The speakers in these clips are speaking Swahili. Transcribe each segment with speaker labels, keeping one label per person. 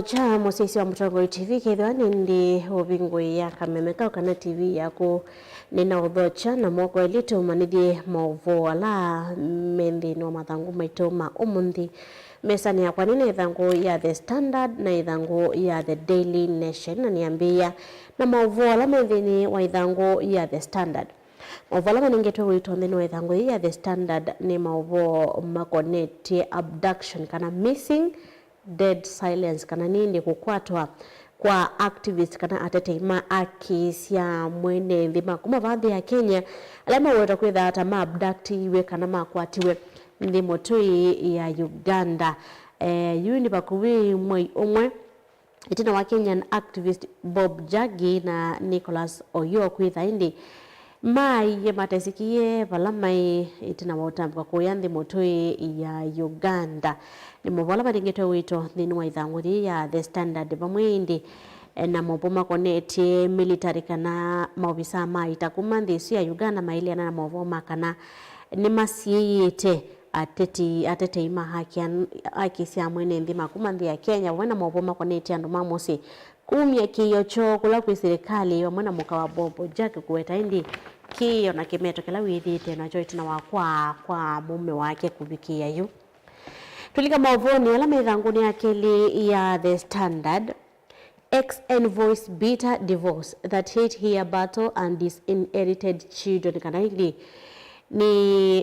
Speaker 1: cha musisi wa Mutongoi TV kithwani ndi ubingwi ya kamemeka kana TV yako nina udhocha na moko elito manithie mauvo ala mendi no mathangu maito ma umundi mesani ya kwanine ithangu ya The Standard na ithangu ya The Daily Nation na niambia na mauvo ala mendini wa ithangu ya The Standard. Mauvo ala maningetwe wito ndini wa ithangu ya The Standard ni mauvo makoneti abduction kana missing dead silence kana nini kukwatwa kwa activist kana ateteima akisia mwene thima kuma baadhi ya Kenya alama weta kwitha hata abductiwe kana makwatiwe ndi motoi ya Uganda yuni bakuwi mwai omwe itina wa Kenyan activist Bob Jagi na Nicholas Oyo kwitha indi mai ye matesikie balamai itina wotambwa kuyanthi motoi ya Uganda ni mobala baringetwe wito thini wa ithanguri ya The Standard bamwindi na moboma koneti military kana maobisa maita kuma nthisi ya Uganda mailiana na moboma kana ni masiyite atete ima haki cia mwene nthima kuma nthi ya Kenya wena moboma koneti andu mamusi kumya kiyo cho kula kwi serikali wa mwana muka wa Bobo Jack kuweta indi kiyo na kimeto kila withite na cho itina wa kwa mume wake kubikia yu tulika mavoni ala methanguni akeli ya The Standard. Ex-envoys bitter divorce that hate here battle and disinherited children kana hili ni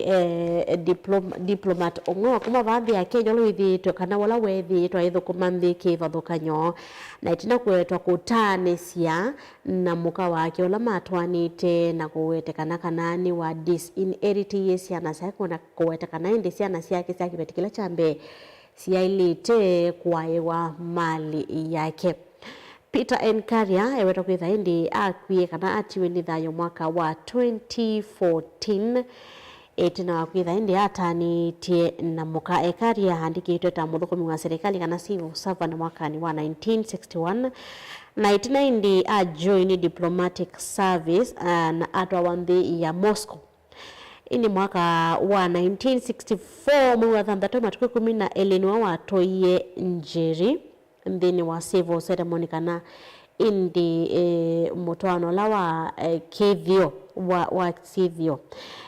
Speaker 1: diplomat omwe kuma baadhi ya Kenya lwithitwe kana wala wethitwa ithukuma nthiki vathukanyo na itina kwetwa kutanesia na muka wake ola matwanite na kuwetekana kana ni wa disinherited ciana ciake na kuwetekana indi ciana ciake cia kibetikila chambe ciailite kwaewa mali yake. Peter Nkaria eweta kwitha indi akwie kana atiwe ni thayo mwaka wa 2014 etina wa kwitha indi atanitie na muka Ekaria handikitwe ta muthukumi wa serikali kana civil servant mwaka ni wa 1961 na itina indi join diplomatic service na atwa wanthi ya Moscow. Ini mwaka wa 1964 mwa thanthatu matuku 10 na Eleni wa watoie Njeri ndini wa civil ceremony kana indi mutwano la wa kithio wa civil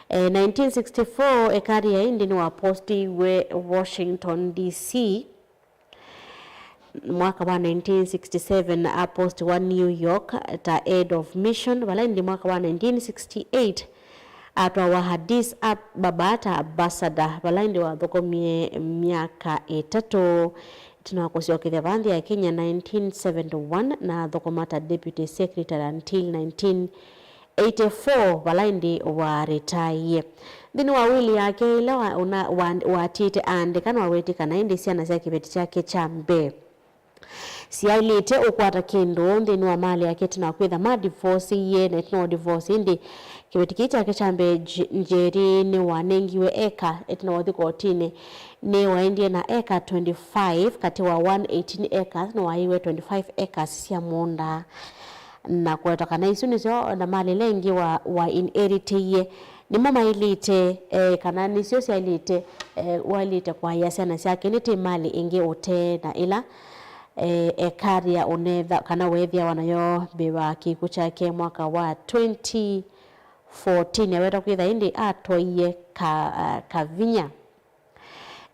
Speaker 1: 1964 Ekaria indi ni wa posti we Washington DC. Mwaka wa 1967 a post wa New York ta head of mission wala indi mwaka wa 1968 atwa wa Addis Ababa ambassador wala indi wa thokomie miaka 3 tunakusiokithia bandhi ya Kenya 1971 na thokomata deputy secretary until 1984 walaindi wa retire. Thini wawili yake ila watite andikana wawetikana indi ciana cia kibeti chake chambe ciailite ukwata kindu thini wa mali yake tunakwitha ma divorce ye na no divorce indi kibeti chake chambe Njeri ni wanengiwe eka etina wathi kotini ni waindie na eka 25 kati wa 118 acres na waiwe 25 acres cia munda na kweta kana isu nicio na mali lengi wa inheritiye ni mama ilite kana nicio cia ilite walite kwa yasiana ciake ni mali ingi ute na ila Ekaria unetha kana wethia wanayo bewa kiku chake mwaka wa 2014 aweta kwitha indi atoie Kavinya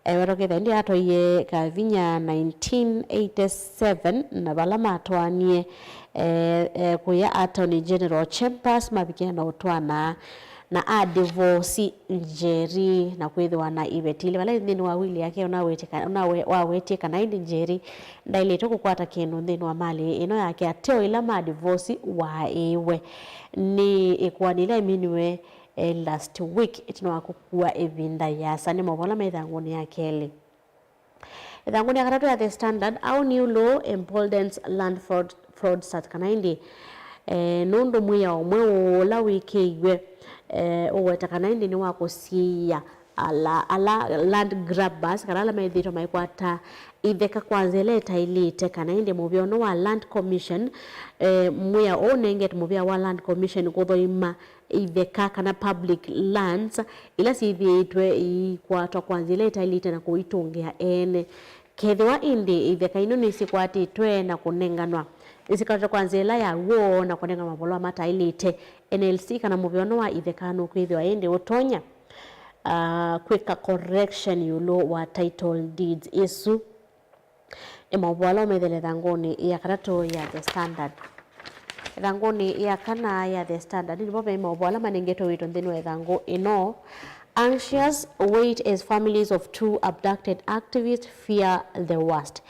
Speaker 1: aweta kwitha indi atoie Kavinya 1987 na bala matwanie kuya Attorney General Chambers mabikia na utwana na divorce Njeri na kwithwa na ibetili wala ndini wawili yake wawetika na indi Njeri ndailete kukwata kindu ndini wa mali ino yake ateo ila divorce wa ewe ni ikwanile minwe last week itino akukua evinda ya sani mwola maithanguni ya keli ithanguni ya katatu ya The Standard au new law emboldens land fraud sat kana indi nundu mwiya omwe ola wikiwe uweta kana indi ni wako siya ala land grabbers kana ala maithito maikwata itheka kwanza leta ilite kana indi muviono wa land commission mwiya onenget muvia wa land commission kuthoima itheka kana public lands ila sithiitwe ikwatwa kwanza leta ilite na kuitungia ene Kethiwa indi itheka ino nisikwatitwe na kunenganwa isikatwa kwanzela ya wo na kunenga mabolo matailite NLC kana muviono wa ithekano kwithiwa indi utonya quick correction yulo wa title deeds isu mabolo methele thangoni ya karato ya The Standard. Thangoni ya kana ya The Standard ni bobe mabolo manengeto wito ndino thango ino. Anxious wait as families of 2 abducted activists fear the worst.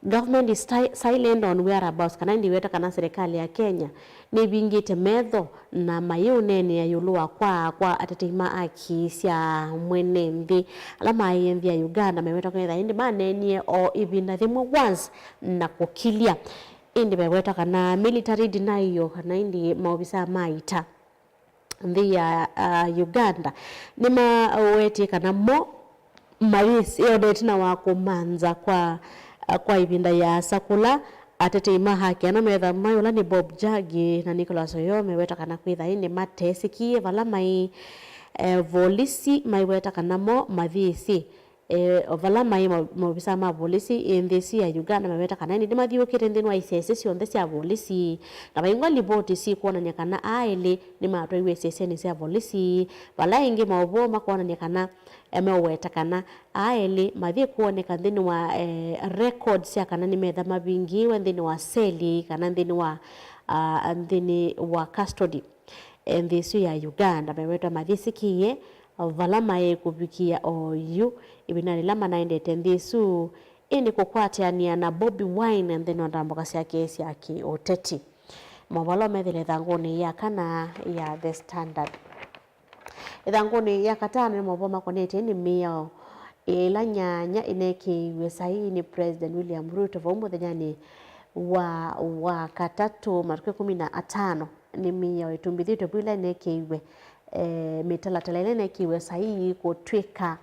Speaker 1: Government is silent on whereabouts kana ndiweta kana serikali ya Kenya ni bingite metho na mayunene ya yulua kwa atatima akisya mwene mthi alama yenthi ya Uganda meweta kwa indi manenie o ibinda thimwe once na kukilia indi meweta kana military denial kana indi maobisa maita mthi ya Uganda nima weti kana mo mawisi yodetina wako manza kwa ibinda ya sakula ateteima haki ana metha mayola ni Bob Jagi na Nicholas Oyome weta kana kwitha indi matesikie vala mai volisi mai weta kana mo mathisi vala mai mobisa ma volisi indisi ya Uganda meweta kana indi mathiukite nthini wa isese cionthe cia volisi na baingwa ripoti si kuonania kana aili ni matwaiwe isese ni cia volisi vala ingi mauvo makuonania kana emeweta kana aili mathie kuoneka nthini wa records ya kana ni metha mabingiwe nthini wa seli kana nthini wa custody ndhisu ya Uganda meweta mathisikie vala mai kubikia oyu ibinari lama naendete ndhisu ini kukwatiania na Bobby Wine nthini wa ndamboka cia kesi ya kioteti mawalo methile thangoni ya kana ya The Standard. Thangoni ya katano ni maboma konete ni mio ila nyanya inekiwe sahihi ni President William Ruto vaumu thanyani wa katatu matuke 15 ni mio itumbithitwe bwila inekiwe mitalatala ile inekiwe sahihi kutwika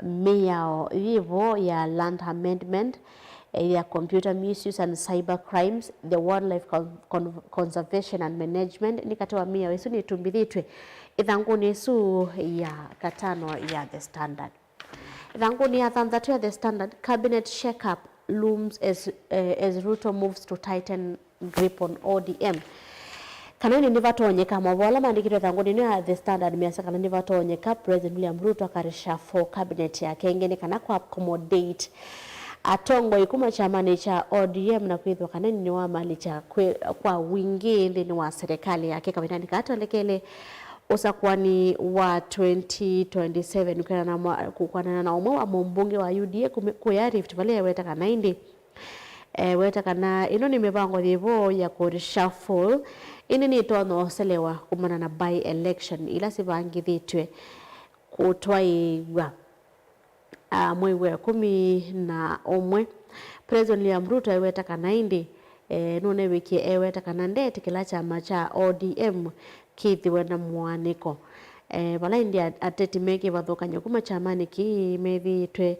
Speaker 1: mio vivo ya Land Amendment ya Computer Misuse and Cyber Crimes, the Wildlife Conservation and Management nikatoa mio isu nitumbithitwe ithanguni isu ya katano ya The Standard. Ithanguni ya thanthatu ya The Standard, cabinet shake-up looms as Ruto moves to tighten grip on ODM. Kanani nivatonyeka mavola mandikito thanguni ya The Standard miasa kana nivatonyeka President William Ruto akarisha for cabinet yake ingene kana kwa accommodate atongo ikuma chamani cha ODM na kwithwa kanani ni wa mali cha kwa wingi nthini wa serikali yake kabinani katolekele usakwani wa 2027 kukwana na umwe wa mbunge wa UDA kuya Rift Valley weta kana indi weta kana ino ni mipango thivo ya kureshuffle ini ni tono selewa kumana na by election ila sivangithitwe kutwaiwa mwezi wa 11 President William Ruto weta kana indi nune wiki weta kana ndete kila chama cha ODM kithiwe na mwaniko bala india ateti meke bathokanya kuma chamani ki methitwe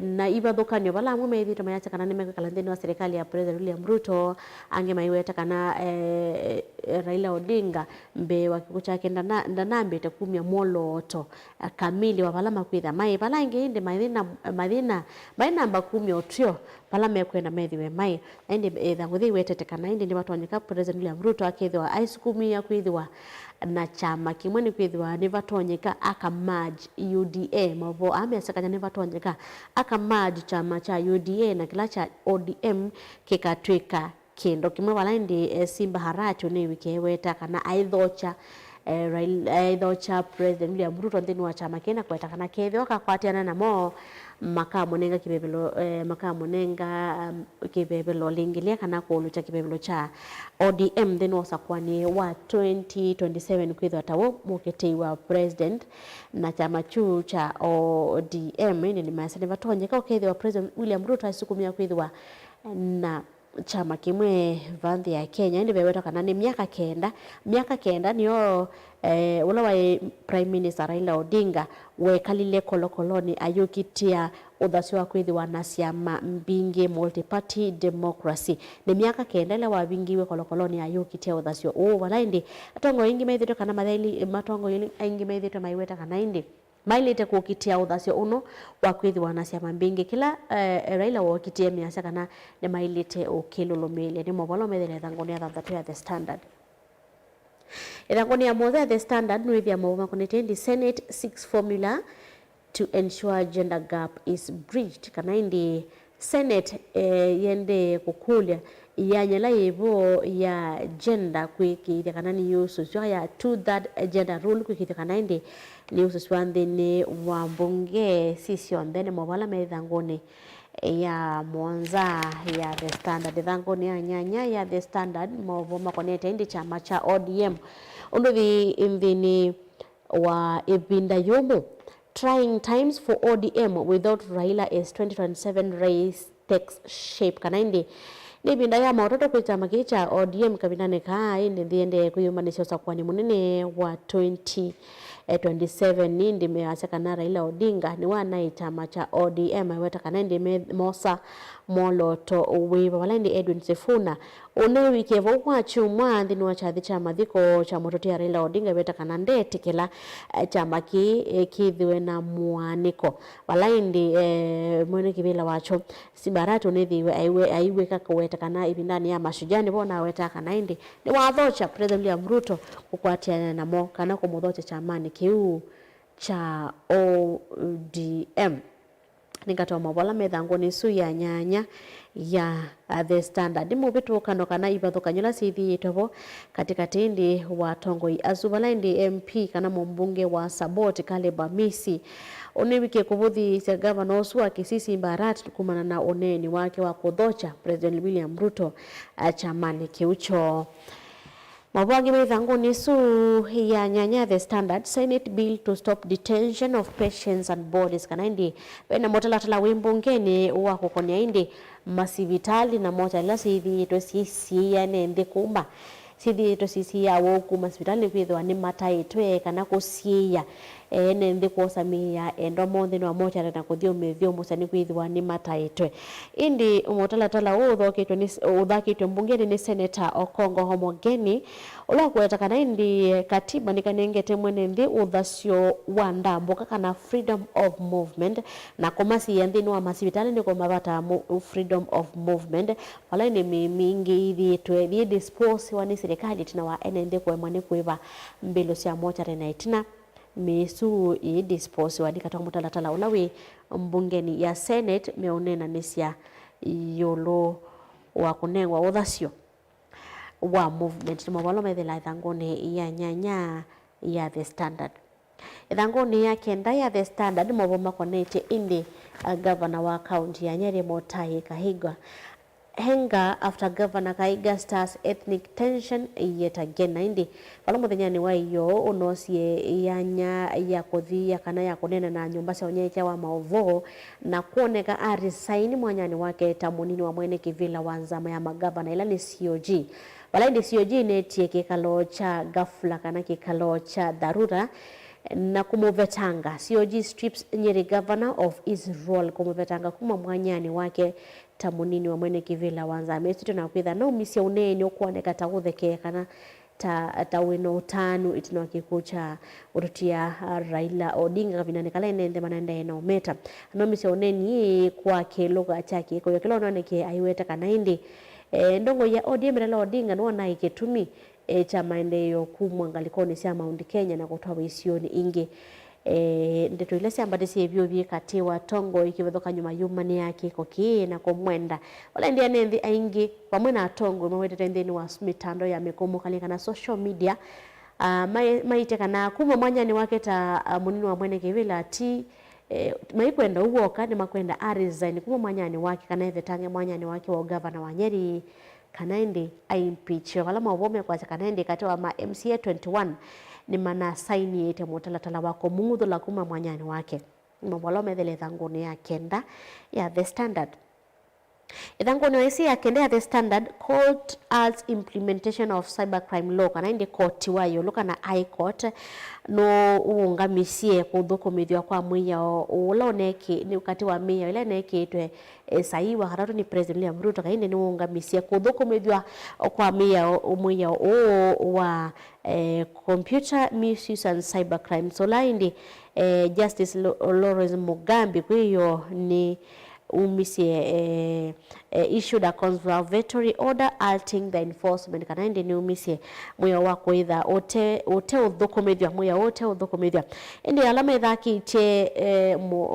Speaker 1: na ibathokanyo bala amwe methitwe mayacha kana nimeka kalandeni wa serikali ya President William Ruto ange maiweta kana Raila Odinga mbe wa kikuo chake ndanambite kumya moloto kamili wa bala makwitha mai bala inge inde mathina namba kumya otrio bala mekwenda methiwe mai inde thanguthi wetete kana inde ni batonyeka President William Ruto akithwa ice kwithwa na chama kimwe ni kwithwa ni batonyeka akamerge UDA mavo amesakanya ni batonyeka akamerge chama cha UDA na kila cha ODM kikatwika kindo kimwe wala ndi Simba Haracho ni wiki weta kana aithocha President William Ruto nthini wa chama kena kweta kana ketho akakwatiana na mo makamunenga kibebelo lingilia kana kuulucha kibebelo cha ODM nthini usakwani wa 2027 kwithwa tawo muketei wa president na chama chu cha ODM ni maasa ni batonyeka ukethwa President William Ruto asukumia kwithwa na chama kimwe vanthi ya Kenya ndi beweta kana ni miaka kenda niyo ula wa Prime Minister Raila Odinga wekalile kolokoloni ayukitia uthasi wa kwithiwa na ciama mbingi multi-party democracy ni miaka kenda ile wabingiwe kolokoloni ayukitia uthasi wala indi atongo ingi methitwe kana matheli matongo ingi methitwe maiweta kana indi mailite kukitia uthasio uno wa kwithiwa na ciama mbingi kila Raila wokitie miasa kana ni mailite ukilulumilia ni mobolo methele thangoni ya thathatu ya The Standard. Ithangoni ya mothe The Standard nwithia mawuma kunitendi Senate 6 formula to ensure gender gap is bridged kana indi Senate yende kukulia yanyala yivo ya gender kwikithia kana ni yusu ya 2/3 gender rule kwikithia kana indi ni yusu wanthini wa mbunge sisio ndene mawala methangoni ya Mwanza ya The Standard. Thangoni ya nyanya ya The Standard mavoma konete indi chama cha ODM unduthi imthini wa ibinda yumu trying times for ODM without Raila as 2027 race takes shape kana indi ni binda ya mautoto kwa chama cha ODM kabinane kaa indi thiende kuyumanisha usakwani munene wa 2027 nindi meacha kana Raila Odinga ni wana chama cha ODM weta kana indi mosa moloto wiva wala indi Edwin Sifuna une wikevo kwa chumwa nthini wa chathi cha mathiko cha mototi ya Raila Odinga weta kana ndeti kila chama kithiwe na muaniko wala indi mwene kivila wacho Sibaratu nithiwe aiweka kweta kana ibindani ya mashujani bona weta kana indi ni wathocha President William Ruto kukwatiana namo kana kumuthocha chamani kiu cha ODM nikatoa mawala methangoni su ya nyanya ya The Standard mubitu kana ibathukanyula sithi itovo katika tindi wa Tongoi Azuvala indi MP kana mbunge wa Saboti Caleb Amisi onewike kuvuthi cia governor usu wa Kisii Mbarati kumana na oneni wake wa kuthocha President William Ruto chamani kiucho. Mabwangi methangoni su ya nyanya The Standard Senate bill to stop detention of patients and bodies kana indi bena motalatala wimbungeni wa kukonia indi masivitali na mota ila sithi to sisi ya nende kumba sithi to sisi ya woku masivitali kwithwa ni mataitwe kana kusia nende kuosamia endomonde no mocha na kuthio methio musani kwithwa ni mataitwe indi motalatala uthakitwe mbungeni ni Senator Okongo Homogeni ula kweta kana indi katiba nikanengete mwene ndi uthasio wa ndambuka kana freedom of movement na komasi ya nthini wa masivitali ni komavata freedom of movement wala ni mingi ithiitwe thi dispose wa ni serikali tina wa nende kwemwa ni kwiva mbilo cia mocha na itina mesu dispose wa dikatoka mutalatala ulawe mbungeni ya Senate meonena nisya yolo wa kunengwa uthasio wa movement mawalo methela thangoni ya nyanya ya The Standard. Thangoni ya kenda ya The Standard mavoma konete indi governor wa county ya Nyeri Motai Kahiga henga after Governor Kahiga starts ethnic tension yet again na indi wala muthenyani wa iyo unosie yanya ya kuthia kana ya kunena na nyumba cia onyecha wa maovo na kuoneka arisaini mwanyani wake tamunini wa mwene kivila wa nzama ya magavana ila ni COG wala indi COG netie kikalo cha ghafla kana kikalo cha dharura na kumuvetanga COG strips Nyeri governor of his role kumuvetanga kuma mwanyani wake tamunini wa mwene kivila wanza mesito na kwitha no misia uneni okuoneka tagutheke kana ta wino utanu itino kikucha urutia Raila Odinga vinane kala nende manende na umeta no misia uneni kwa keloga chake kwa kilo noneke aiweta kana indi ndongo ya ODM Raila Odinga no na iketumi cha maendeleo kumwangalikoni cia Mount Kenya na kutoa isioni ingi ndeto ile siambade si ebyo bikati wa Tongo ikivothoka nyuma yumani yake koki na komwenda wala ndia nendi aingi pamwe na Tongo mwete ndeni wa mitando ya mikomo kalika na social media maite kana kuma mwanyani wake ta munini wa mwene kivila ati maikwenda uwo kandi makwenda resign kuma mwanyani wake kana evetange mwanyani wake wa governor wa Nyeri kanaindi impeach wala mawome kwa kanaindi kati wa ma MCA 21 ni mana saini yete mutalatala wako mungudhu la kuma mwanyani wake mwalo methele thanguni ya kenda ya The Standard. Ithango ni waisi yakendea the standard court as implementation of cybercrime law kana indi court wayo loka na high court no uungamisie kuthukumithwa kwa mwiya ula oneki ni ukati wa miya ile nekitwe saiwa haratu ni president William Ruto kainde ni uungamisie kuthukumithwa kwa mwiya wa computer misuse and cybercrime so laindi Justice Lawrence Mugambi kwiyo ni umisie issued a conservatory order altering the enforcement kana indi ni umisie mwiya wako itha ote uthukumithwa mwiya ote uthukumithwa indi alama ithakite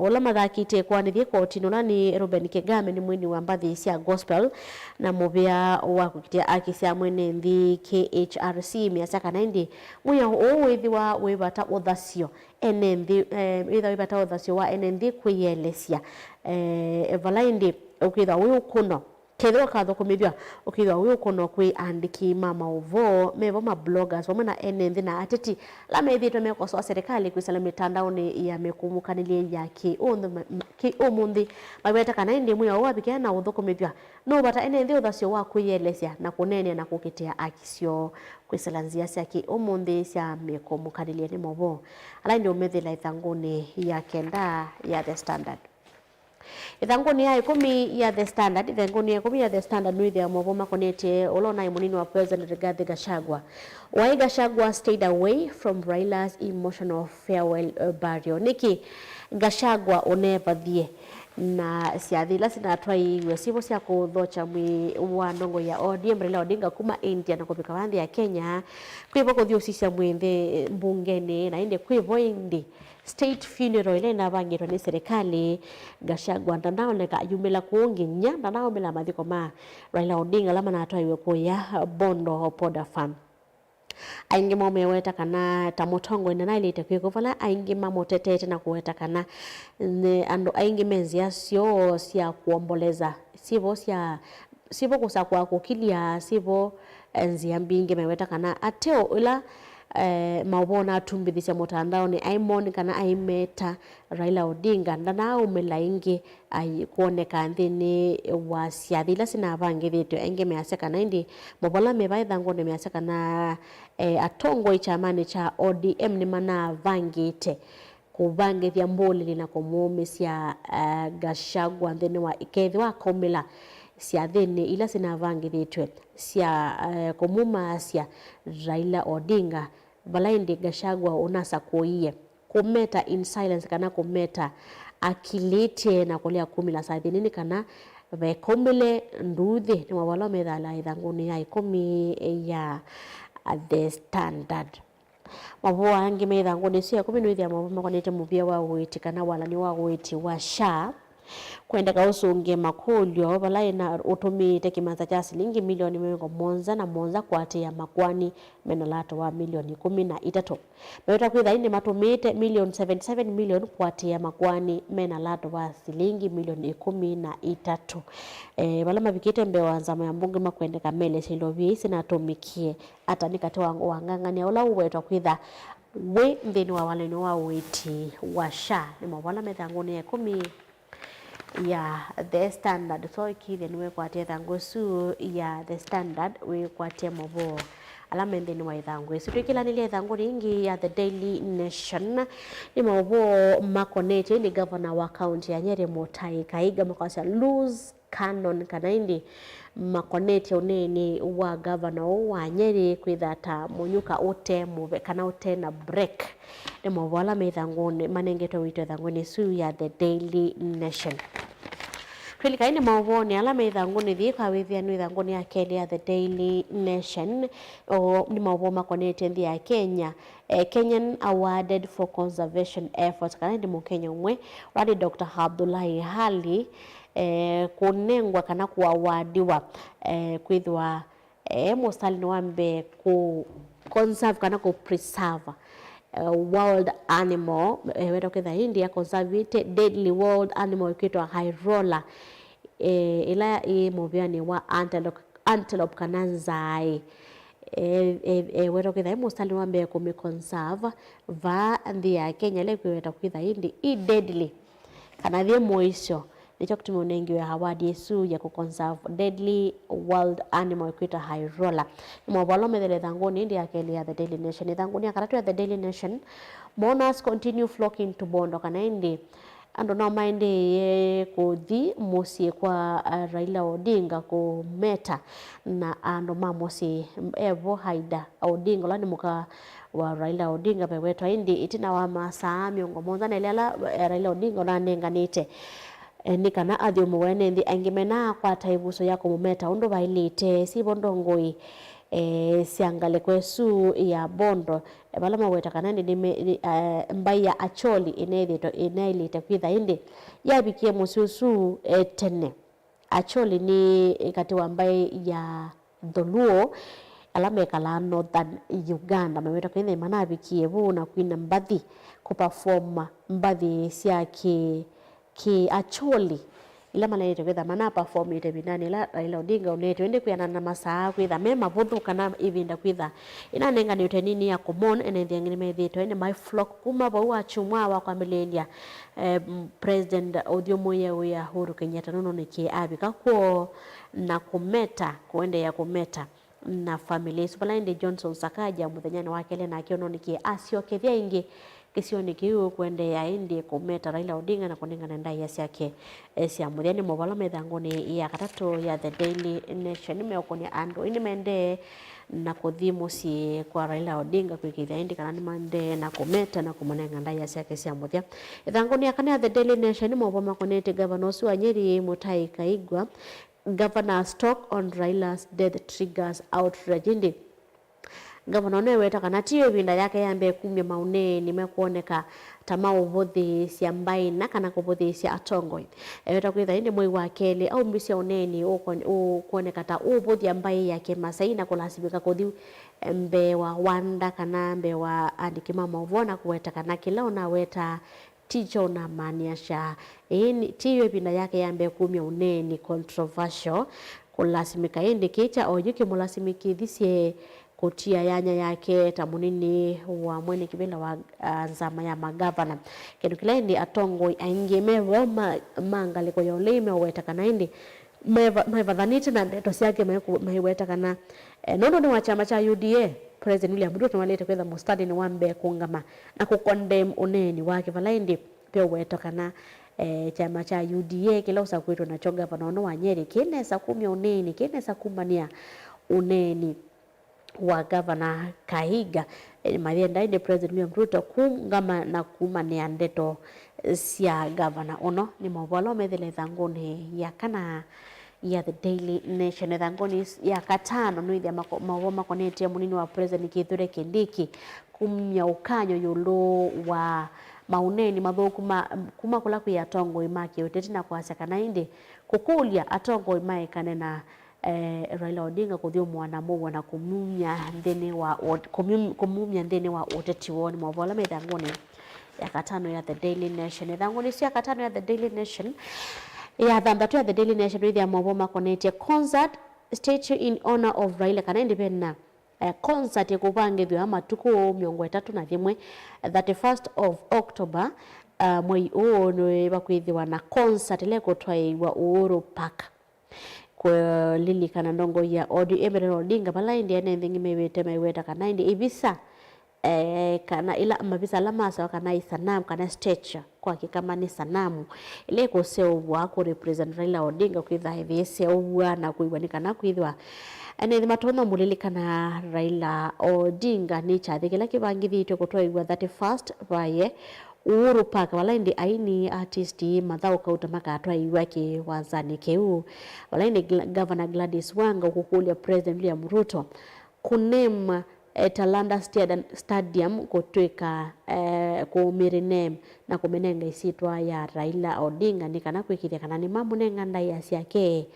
Speaker 1: alama thakite kwanithie kotino na ni Ruben Kigame ni mwini wa mbathi cia gospel na mubia wa kukitia akisia mwene nthi KHRC miasa kana indi mwiya withiwa wibata uthasio enenthi wibata uthasio wa enenthi kwiyelesia evalaindi ukitha wi ukuno kethwa kathukumithwa ukitha wi ukuno kwi andiki mama uvo mevo ma bloggers wamwe na enenthi na ateti la methitwe mekosoa serikali kwisala mitandaoni ya mekumukanilie ya ki umundi maweta kana indi mwiya wabikia na uthukumithwa no bata enenthi uthasio wa kwiyelesia na kunene na kukitia akisio kwisala nzia cia ki umundi cia mekumukanilie ni movo ala ndio methila ithanguni ya kenda ya the standard. Ithanguni ya 10 ya the standard ithanguni ya 10 ya the standard ni ya movo makonete olona imunini wa President Rigathi Gachagua. Why Gachagua stayed away from Raila's emotional farewell burial. Niki Gachagua onevathie na siathila sinatwaiwe sivo cia kuthocha mwi wa ndongo ya ODM Raila Odinga kuma India na kupika wanthi ya Kenya kwivo kuthiusisha mwinthe mbungeni na inde kwivo indi state funeral ile nabangirwa ni serikali Gachagua ndanaoneka yumila kuunginya ndanaomela mathiko ma Raila Odinga lama natwaiwe kuya Bondo Poda Farm aingi momeweta kana tamotongo ina nailite kwikovala aingi mamotetete na kuweta kana ando aingi menzi asio sia kuomboleza sivo kusakwa kukilia sivo nzia mbingi meweta kana ateo ila maubona tumbithisia mutandao ni aimoni kana aimeta Raila Odinga ndana umela ingi kuoneka nthini wa siathila sinavangithitwe enge measeka na indi mobola mevaitha ngone measeka na atongo ichamani cha ODM ni mana vangite kuvangithia mbulili na kumumisia Gachagua nthini wa ikethi wa komila siathini ila sinavangithitwe sia kumuma sia Raila Odinga balaindi Gachagua unasa kuiye kumeta in silence kana kumeta akilite na kulia 10 nini kana vekomile nduthi ni wawala medhala ithanguni ya 10 ya the standard mabua angi methanguni cia 10 nwithi ya mabuma kwanete mubia wa witi kana wala ni wa witi wa SHA kwenda kausunge makulyo balai na utumite kimanza cha shilingi milioni 1.7 kwati ya makwani menalato wa milioni 13 meweta kwitha ine matumite milioni 77 milioni kwati ya makwani menalato wa shilingi milioni 13 bala mavikite mbewa nzama ya mbunge makwendeka mele silovie sinatumikie hata nikate wangu wangangania ula uwetwa kwitha we nthini wa waleni wa witi wa SHA ni mawala methanguni ya 10 ya the standard so ikithia niwe kwatia thangu su ya the standard we kwatia mobo alama ndeni wa ithangu situkila nile thangu ringi ya the Daily Nation ni mobo makonete ni governor wa county ya Nyeri Mutai Kaiga makasa loose cannon kana indi makonete uneni wa governor wa Nyeri kwithata munyuka ote move kana ote na break ni mobo alama ithanguni manengeto wito thanguni su ya the Daily Nation. Kweli kaini mawoni alama ithanguni thika withia nu ithanguni ya keli ya the Daily Nation ni mawoma konete nthi ya Kenya Kenyan awarded for conservation efforts kana ndi mukenya umwe wadi Dr. Abdullahi Hali kunengwa kana kuawadiwa kwithwa mustali wambe ku conserve kana ku preserve wild animal weda kwitha India conserved deadly wild animal kitwa hairola ila mubiani wa antelope kana nzai weda kwitha mustali wambe ku conserve va nthi ya Kenya le kweta kwitha indi deadly kana thie moisho ndicho kutumia unengi wa award yesu ya kuconserve deadly wild animal kwita high roller ni mwabalo medele thangoni ndi akeli ya the Daily Nation thangoni akaratu ya the Daily Nation mourners continue flocking to Bondo kana indi ando no maende kuthi musie kwa Raila Odinga ku meta na ando mamosi evo haida Odinga lani muka wa Raila Odinga bewetwa indi itina wa masaa miongo monza na ilela Raila Odinga na nenganite nikana athio muwene ndi angimena kwa taibuso yako mumeta undo bailite si bondo ngoi siangale kwesu ya Bondo bala maweta kanani ni mbaya acholi inailite kwitha indi yabikie mususu tene acholi ni kati wa mbaye ya Dholuo alame kala Northern Uganda maweta kwitha manabikie bu na kwina mbathi kuperform mbathi sia ki acholi ila malaite kwitha mana perform ite binani la Raila Odinga unete wende kuyana na masaa kwitha mema vundu kana ivinda kwitha inanenga ni utenini ya kumon enethi angini methito ene my flock kuma bawa chumwa wa kwa milenia President Odiomoye uya Uhuru Kenyatta nono niki abika kuo na kumeta kuende ya kumeta na familia Supalainde Johnson Sakaja muthanyani wakele na akiono niki asio kethia ingi kisioni kiu kuende ya indi kumeta Raila Odinga na kunengana ndai ya siake sia muthani mobalo methangoni ya katatu ya the Daily Nation meokoni ando ini mende na kuthimu si kwa Raila Odinga kwikithia indi kana mande na kumeta na kumunenga ndai ya siake sia muthia ithangoni ya kana ya the Daily Nation moboma konete governor wa Nyeri Mutahi Kaigwa governor's talk on Raila's death triggers outrage indi Governor ne weta kana tiyo binda yake yambe kumya maune nimekuoneka tamau bothi sia mbaina kana kubothi sia atongoi weta kwitha inde moi wa kele au mbisia uneni kuoneka ta bothi ambaye yake masaina kulasibika kuthi mbe wa wanda kana mbe wa andikima mavona kuweta kana kila una weta ticho na maniasha tiyo binda yake yambe kumya uneni controversial kulasimika indicator ojuki mulasimiki thisie kutia yanya yake tamunini wa mwene kibela wa nzama ya magavana kenu kila indi atongo aingemewa mangali kwa yoleme weta kana indi maivadhaniti na ndeto siake maiweta kana nono ni wa chama cha UDA President William Ruto walete kwetha mustadi ni wambe kungama na kukondem uneni wake vala indi pia weta kana chama cha UDA kila usakwito na chonga panono wa Nyeri kinesa kumya uneni kinesa kumbania uneni wa Governor Kahiga mathienda inde President William Ruto kungama na kumania ndeto sia governor ono ni mobolo methele thangoni ya kana ya the Daily Nation thangoni ya katano nuithia mawoma konetia munini wa President Kithure Kindiki kumya ukanyo yulo wa mauneni mathuku kuma kula kuya tongo imaki uteti na kwasa kana inde kukulia atongo imaikane na Raila Odinga kuthio mwana muwa na kumumya ndene wa uteti woni mwabola methangoni ya katano ya the Daily Nation thangoni sia katano ya the Daily Nation ya thambatu ya the Daily Nation with ya mwaboma connect concert statue in honor of Raila kana independent concert yakupangithwa matuku 31 31st of October mwei uno bakwithiwa na concert leko twaiwa Uhuru Park kwa lili kana ndongo ya Emerald Odinga bala indi ene ndingi meweta kana indi ibisa kana ila mabisa lamasa kana isanamu kana statue kwa kama ni sanamu ile ko sewa ko represent Raila Odinga kwitha hivi sewa na kuibanika na kwithwa ene matona mulili kana Raila Odinga ni chathikila kibangithitwe kutwaigwa 31st baye Uhuru Park wala indi aini artist mathau kauta makatwa iwake wazani keu wala indi Governor Gladys Wanga kukulia President William Ruto kunem Talanta Stadium kutwika kumiriname na kumenenga isitwa ya Raila Odinga nikana kwikithia kana ni mamunenga ndai ya siake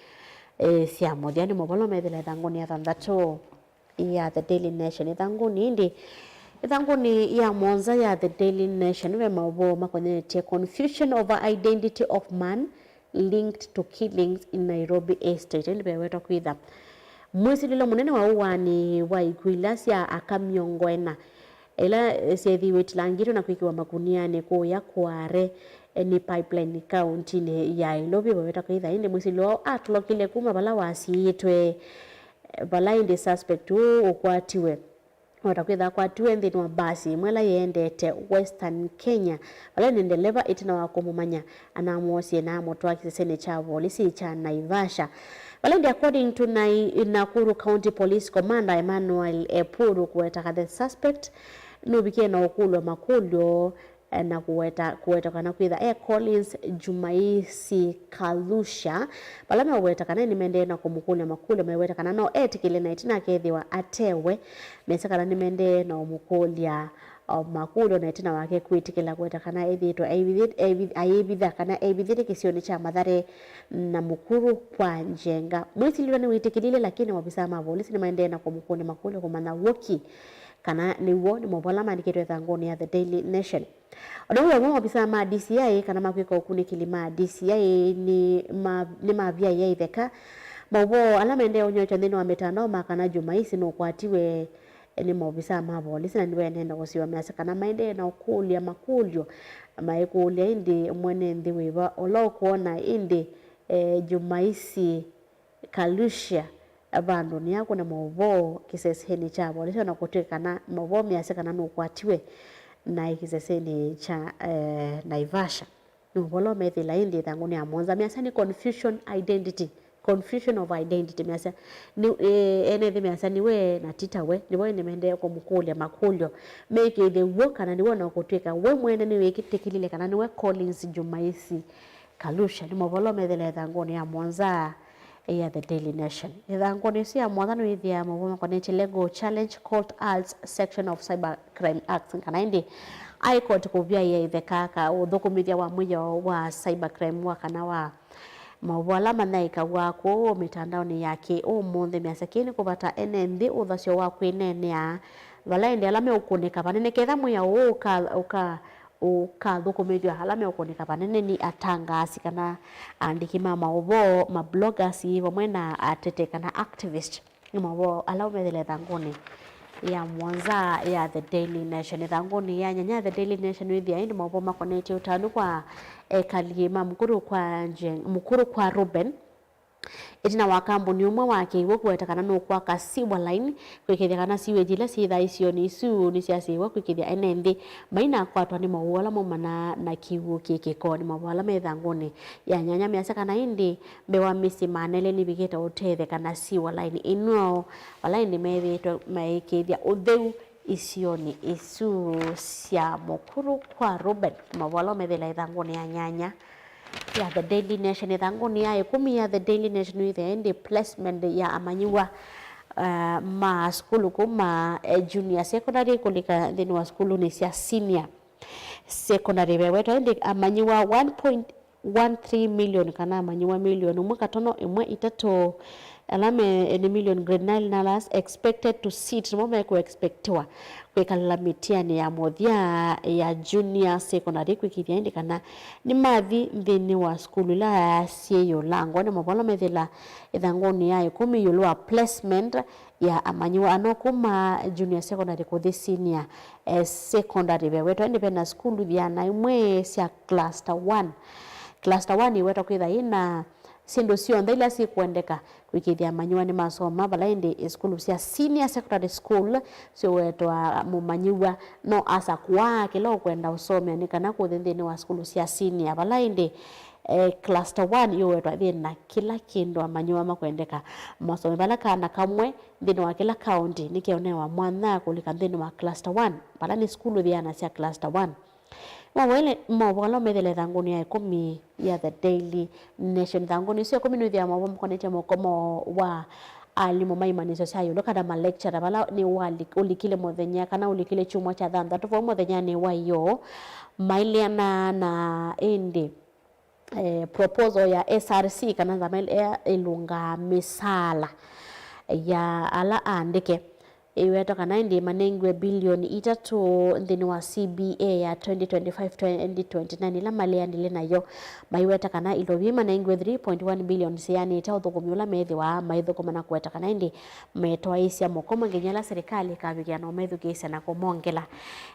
Speaker 1: sia mothiani mobolo methile thanguni ya thanthato ya the Daily Nation thanguni indi thanguni ya monza ya the Daily Nation we mabo makonetie confusion over identity of man linked to killings in Nairobi estate ndi beweta kwitha mwisi lilo munene wa uwani wa Iguilas ya akamyongwena ila sethi wetilangiro na kwikiwa makuniani kuya kware ni pipeline county ni ya ilobi waweta kwa indi musilo atulokile kuma bala wasiitwe bala indi suspect ukwatiwe watakwitha kwatiwe nthini wa basi mwela yendete Western Kenya bala ni ndeleva itina wakumumanya anamuosie na motwa kiseseni cha polisi cha Naivasha. Bala according to Nakuru County Police Commander Emmanuel Epuru kuweta the suspect nubikie na ukulwa makulyo na kuweta kana kwitha Collins Jumaisi Kalusha balama weta kana ni mende na kumukulia makule meweta kana no etikile na itina kethiwa atewe mesa kana ni mende na umukulia makulo na itina wake kwitikila kweta kana ethitwa ayibitha kana ebithite kisioni cha Mathare na Mukuru kwa Njenga mwitilwa ni witikilile lakini wabisa ma polisi ni mende na kumukulia makule kumana woki kana ni woni mobola maniketwe thangoni ya The Daily Nation. Odawe mwa bisa ma DCI kana makwiko kunikili ma DCI ni mavia ya itheka mabo alamende onyocha ndino wametano makana Jumaisi no kwatiwe ni mobisa ma polisi na niwe nenda wasiwa masa kana maende na okulia makulyo maikulia indi mwene ndiwe ola kuona indi Jumaisi Kalusha abandu ni yako na mavo kiseseni cha polisi na kutekana mavo miasekana no kwatiwe na ikiseseni cha Naivasha nubolo methila indi thanguni ya Mwanza miasa ni confusion of identity miasa ni enethi miasa niwe na titawe niwe nimende ko mukulia makulyo make the work na niwe na kuteka we mwene niwe kitekilile kana niwe Collins Jumaisi Kalusha ni mubolo methila thanguni ya Mwanza ya The Daily Nation. Ithangoni cia mwathano ithia maboma connect Lego Challenge Court Arts Section of Cyber Crime Act kana indi I court kuvia ya ithekaka uthukumithia wa mwiyo wa cyber crime wa kana wa mawala manaika wako mitandaoni yake umunthe miasakini kupata enendi uthasio wa kwinenea valaende alame ukunika panene ketha mwiya ukathukumithio halame ukunika panene ni atangasi kana andiki maovo mabloggers vamwe na atete kana activist ni maovo alaumethile thanguni ya Mwanza ya The Daily Nation thanguni ya nyanya The Daily Nation withia indi maovo makoneti utanu kwa kalima mukuru kwa Ruben itina wa kambuni umwe wake iwo kuwetakana no kwa kasiwa line kwikithia kana siwe jila sitha icio ni su ni ciasiwa kwikithia enendi maina kwatwa ni mawala momana na kiwu kikiko ni mawala methanguni ya nyanya miasa kana indi bewa misi manele ni bigeta uthethe kana siwa line ino wala indi methitwa maikithia utheu icio ni isu cia mukuru kwa Ruben mawala methila ithanguni ya nyanya ya The Daily Nation thanguni ya 10 ya The Daily Nation with the placement ya amanyiwa ma skulu kuma junior secondary kulika thini wa skulu ni cia senior secondary weweto ndi amanyiwa 1.13 million kana amanyiwa million umwe katono imwe itatu alame ni million grade 9 nalas expected to sit mome ku expectiwa kwikala mitiani ya mothia ya junior secondary kwikithia indi kana ni mathi nthini wa skulu la sieyo lango ni mabolo methila ithangoni ya 10 yulwa placement ya amanyiwa anokuma junior secondary kuthi senior secondary weweto independent school vya na imwe cia cluster 1 iweta kwitha ina sindo sio ndaila si kuendeka kwikithia manyua ni masoma bala indi school cia senior secondary school sio wetwa mumanyiwa no asa kwa kilo kwenda usome ni kana kuthindini wa school cia senior bala indi cluster 1 yo wetwa thina kila kindu amanyua makwendeka masome bala kana kamwe thini wa kila county nikionewa mwana kulika thini wa cluster 1 bala ni school thiana cia cluster 1 wawele mawala methele thanguni ya 10 ya The Daily Nation thanguni sio 10 nuthi ya mawala mkonete mokomo wa alimu maimanizo sayo lokada ma lecture bala ni wali ulikile mothenya kana ulikile chumwa cha thanda tofo mothenya ni wayo mailiana na indi proposal ya SRC kana zamel ilunga misala ya ala andike iweto kana indi manengwe bilioni 3 nthini wa CBA ya 2025-2029 ila maliandile nayo maiweta kana ilovi manengwe 3.1 billion yani ta uthukumula methi wa maithukuma na kweta kana indi metwaisya mukoma nginyala serikali kabigia no methukisya na kumongela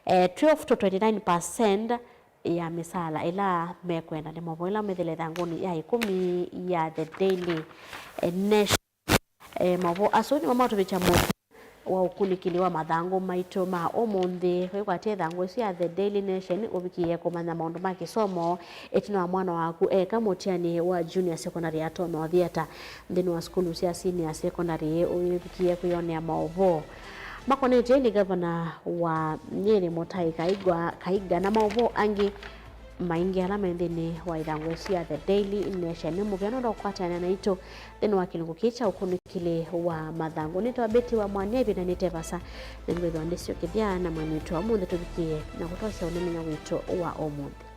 Speaker 1: 12 to 29% ya misala ila mekwenda ni mobo ila methile thanguni ya 10 ya The Daily Nation mobo asuni mama tubicha mo wa ukunikili wa mathangu maito ma omonde kwa thethangu cia The Daily Nation ubikie kumanya maundu ma kisomo etino wa mwana waku kamutiani wa junior secondary atono theater thini wa skulu cia senior secondary ubikie kuyonea maovo makonete ni gavana wa Nyeri Mutahi Kahiga na maovo angi maingi ala mendini wa ithangu cia The Daily Nation mubiano ndo kwatana na ito thini wa kilungu kicha ukunikili wa mathangu nito abeti wa mwanevi na nitevasa ningwethwa ndisyo kithia na mwanito wa munde tubikie na kutosha unene na wito wa omunde.